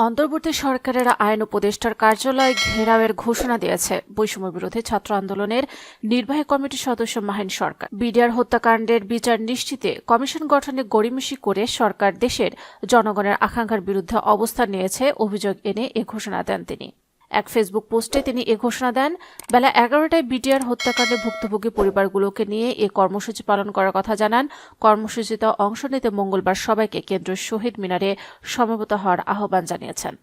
অন্তর্বর্তী সরকারের আইন উপদেষ্টার কার্যালয় ঘেরাওয়ের ঘোষণা দিয়েছে বৈষম্য বিরোধী ছাত্র আন্দোলনের নির্বাহী কমিটির সদস্য মাহিন সরকার। বিডিআর হত্যাকাণ্ডের বিচার নিশ্চিতে কমিশন গঠনে গড়িমসি করে সরকার দেশের জনগণের আকাঙ্ক্ষার বিরুদ্ধে অবস্থান নিয়েছে অভিযোগ এনে এ ঘোষণা দেন তিনি। এক ফেসবুক পোস্টে তিনি এ ঘোষণা দেন। বেলা 11টায় বিডিআর হত্যাকাণ্ডে ভুক্তভোগী পরিবারগুলোকে নিয়ে এ কর্মসূচি পালন করার কথা জানান। কর্মসূচিতে অংশ নিতে মঙ্গলবার সবাইকে কেন্দ্রীয় শহীদ মিনারে সমবেত হওয়ার আহ্বান জানিয়েছেন।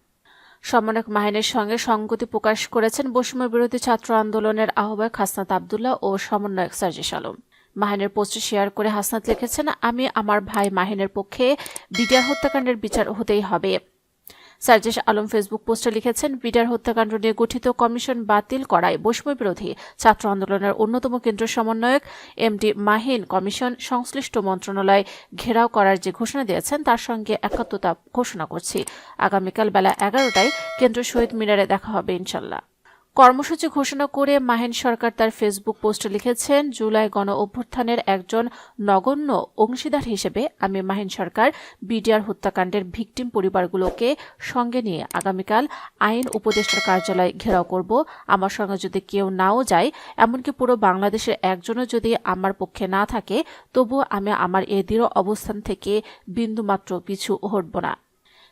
সমন্বয়ক মাহিনের সঙ্গে সংগতি প্রকাশ করেছেন বৈষম্য বিরোধী ছাত্র আন্দোলনের আহ্বায়ক হাসনাত আবদুল্লাহ ও সমন্বয়ক সার্জিস আলম। মাহিনের পোস্টে শেয়ার করে হাসনাত লিখেছেন, আমি আমার ভাই মাহিনের পক্ষে বিডিআর হত্যাকাণ্ডের বিচার হতেই হবে। সার্জিস আলম ফেসবুক পোস্টে লিখেছেন, বিডিআর হত্যাকাণ্ড নিয়ে গঠিত কমিশন বাতিল করায় বৈষম্য বিরোধী ছাত্র আন্দোলনের অন্যতম কেন্দ্র সমন্বয়ক এমডি মাহিন কমিশন সংশ্লিষ্ট মন্ত্রণালয় ঘেরাও করার যে ঘোষণা দিয়েছেন তার সঙ্গে একাত্মতা ঘোষণা করছি। আগামীকাল বেলা 11টায় কেন্দ্রীয় শহীদ মিনারে দেখা হবে ইনশাল্লাহ। কর্মসূচি ঘোষণা করে মাহিন সরকার তার ফেসবুক পোস্টে লিখেছেন, জুলাই গণ অভ্যুত্থানের একজন নগণ্য অংশীদার হিসেবে আমি মাহিন সরকার বিডিআর হত্যাকাণ্ডের ভিকটিম পরিবারগুলোকে সঙ্গে নিয়ে আগামীকাল আইন উপদেষ্টার কার্যালয় ঘেরাও করব। আমার সঙ্গে যদি কেউ নাও যায়, এমনকি পুরো বাংলাদেশের একজনও যদি আমার পক্ষে না থাকে, তবু আমি আমার এ দৃঢ় অবস্থান থেকে বিন্দুমাত্র পিছু হটব না।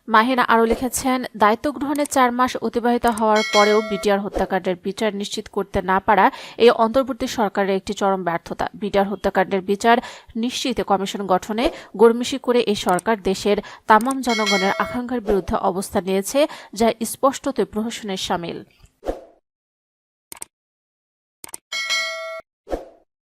মাহিনা আরও লিখেছেন, দায়িত্ব গ্রহণের 4 মাস অতিবাহিত হওয়ার পরেও বিডিআর হত্যাকাণ্ডের বিচার নিশ্চিত করতে না পারা এই অন্তর্বর্তী সরকারের একটি চরম ব্যর্থতা। বিডিআর হত্যাকাণ্ডের বিচার নিশ্চিতে কমিশন গঠনে গড়িমসি করে এই সরকার দেশের তামাম জনগণের আকাঙ্ক্ষার বিরুদ্ধে অবস্থান নিয়েছে, যা স্পষ্টতই প্রহসনের শামিল।